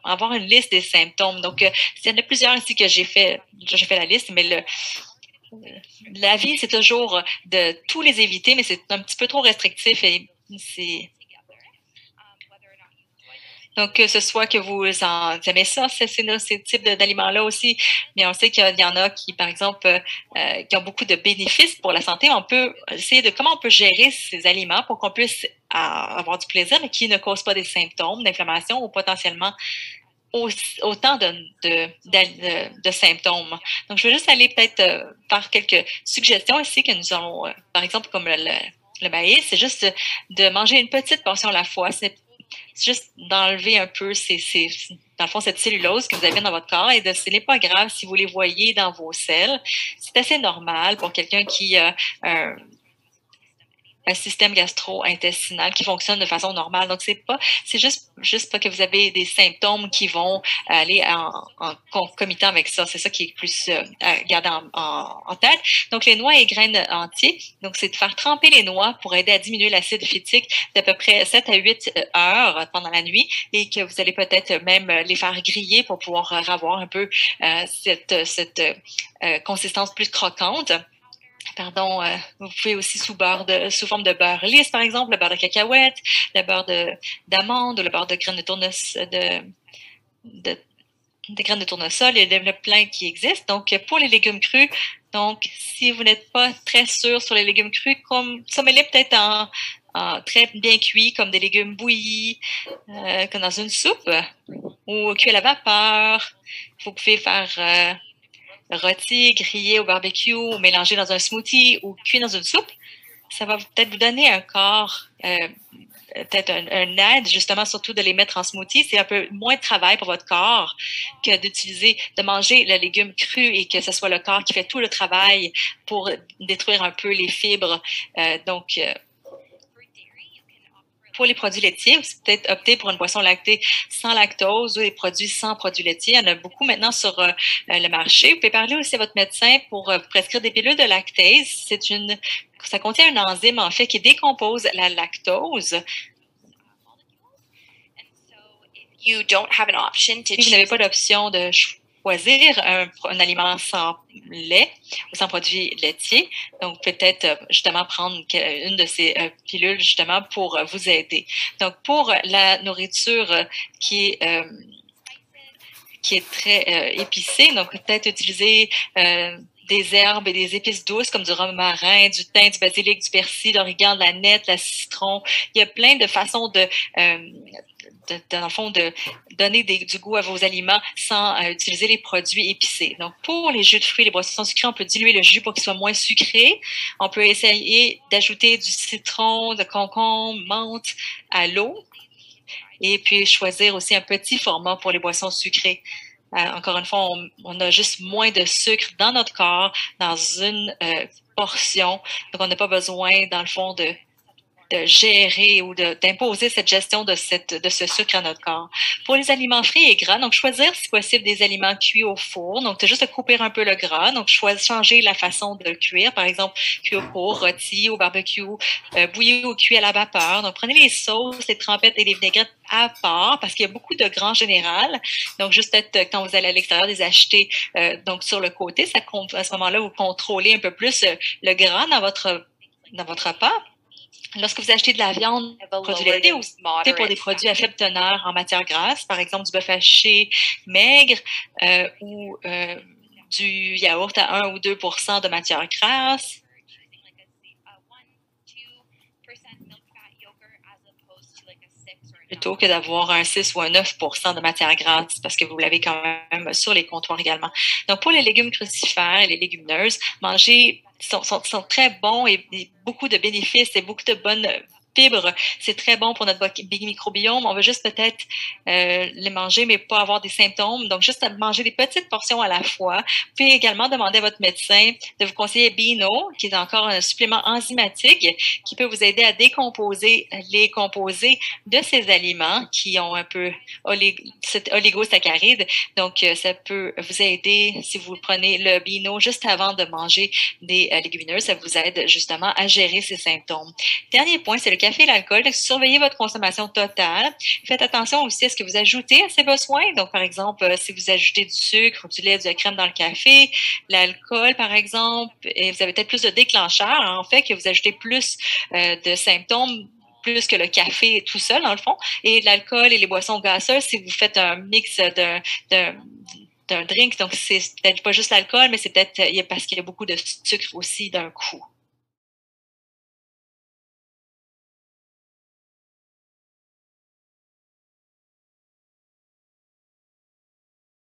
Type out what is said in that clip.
avoir une liste des symptômes. Donc, il y en a plusieurs ici que j'ai fait la liste, mais l'avis, c'est toujours de tous les éviter, mais c'est un petit peu trop restrictif et c'est... Donc, que ce soit que vous aimez ça, ces types d'aliments-là aussi, mais on sait qu'il y en a qui, par exemple, qui ont beaucoup de bénéfices pour la santé. On peut essayer de comment on peut gérer ces aliments pour qu'on puisse avoir du plaisir, mais qui ne causent pas des symptômes d'inflammation ou potentiellement autant de symptômes. Donc, je vais juste aller peut-être faire quelques suggestions ici que nous allons, par exemple, comme le maïs, c'est juste de manger une petite portion à la fois. C'est juste d'enlever un peu dans le fond, cette cellulose que vous avez dans votre corps et ce n'est pas grave si vous les voyez dans vos selles. C'est assez normal pour quelqu'un qui a un système gastro-intestinal qui fonctionne de façon normale. Donc, c'est juste pas que vous avez des symptômes qui vont aller en concomitant avec ça. C'est ça qui est plus à garder en tête. Donc, les noix et graines entières. Donc, c'est de faire tremper les noix pour aider à diminuer l'acide phytique d'à peu près 7 à 8 heures pendant la nuit et que vous allez peut-être même les faire griller pour pouvoir avoir un peu cette consistance plus croquante. Pardon, vous pouvez aussi sous forme de beurre lisse, par exemple, le beurre de cacahuète, le beurre d'amande ou le beurre de graines de tournesol, de graines de tournesol. Il y a plein qui existent. Donc, pour les légumes crus, donc, si vous n'êtes pas très sûr sur les légumes crus, sommez-les peut-être en très bien cuits, comme des légumes bouillis, comme dans une soupe, ou cuits à la vapeur. Vous pouvez faire rôti, grillé au barbecue, ou mélangé dans un smoothie ou cuit dans une soupe, ça va peut-être vous donner un corps, peut-être un aide, justement, surtout de les mettre en smoothie. C'est un peu moins de travail pour votre corps que de manger le légume cru et que ce soit le corps qui fait tout le travail pour détruire un peu les fibres. Donc, pour les produits laitiers, vous pouvez peut-être opter pour une boisson lactée sans lactose ou des produits sans produits laitiers. Il y en a beaucoup maintenant sur le marché. Vous pouvez parler aussi à votre médecin pour vous prescrire des pilules de lactase. Ça contient un enzyme, en fait, qui décompose la lactose. Si vous n'avez pas d'option de choisir un aliment sans lait ou sans produits laitiers. Donc, peut-être justement prendre une de ces pilules justement pour vous aider. Donc, pour la nourriture qui est très épicée, donc peut-être utiliser des herbes et des épices douces comme du romarin, du thym, du basilic, du persil, de l'origan, de la nette, la citron. Il y a plein de façons dans le fond, de donner du goût à vos aliments sans utiliser les produits épicés. Donc, pour les jus de fruits, les boissons sucrées, on peut diluer le jus pour qu'il soit moins sucré. On peut essayer d'ajouter du citron, de concombre, menthe à l'eau. Et puis, choisir aussi un petit format pour les boissons sucrées. Encore une fois, on a juste moins de sucre dans notre corps, dans une portion. Donc, on n'a pas besoin, dans le fond, de gérer ou d'imposer cette gestion de ce sucre à notre corps. Pour les aliments frits et gras, donc choisir si possible des aliments cuits au four. Donc, c'est juste de couper un peu le gras. Donc, changer la façon de le cuire. Par exemple, cuit au four, rôti, au barbecue, bouilli ou cuit à la vapeur. Donc, prenez les sauces, les trempettes et les vinaigrettes à part parce qu'il y a beaucoup de gras en général. Donc, juste peut-être quand vous allez à l'extérieur les acheter donc sur le côté, à ce moment-là, vous contrôlez un peu plus le gras dans votre repas. Lorsque vous achetez de la viande, produits laitiers ou pour des produits à faible teneur en matière grasse, par exemple du bœuf haché maigre ou du yaourt à 1 ou 2 % de matière grasse, plutôt que d'avoir un 6 ou un 9 % de matière grasse parce que vous l'avez quand même sur les comptoirs également. Donc, pour les légumes crucifères et les légumineuses, manger sont très bons et beaucoup de bénéfices et beaucoup de bonnes fibres. C'est très bon pour notre microbiome. On veut juste peut-être les manger, mais pas avoir des symptômes. Donc, juste manger des petites portions à la fois. Vous pouvez également demander à votre médecin de vous conseiller Beano, qui est encore un supplément enzymatique qui peut vous aider à décomposer les composés de ces aliments qui ont un peu cet oligosaccharide. Donc, ça peut vous aider si vous prenez le Beano juste avant de manger des légumineuses. Ça vous aide justement à gérer ces symptômes. Dernier point, c'est le café et l'alcool. Donc, surveillez votre consommation totale. Faites attention aussi à ce que vous ajoutez à ces besoins. Donc, par exemple, si vous ajoutez du sucre, du lait, de la crème dans le café, l'alcool, par exemple, et vous avez peut-être plus de déclencheurs, en fait, que vous ajoutez plus de symptômes plus que le café tout seul, dans le fond. Et l'alcool et les boissons gazeuses, si vous faites un mix d'un drink, donc c'est peut-être pas juste l'alcool, mais c'est peut-être parce qu'il y a beaucoup de sucre aussi d'un coup.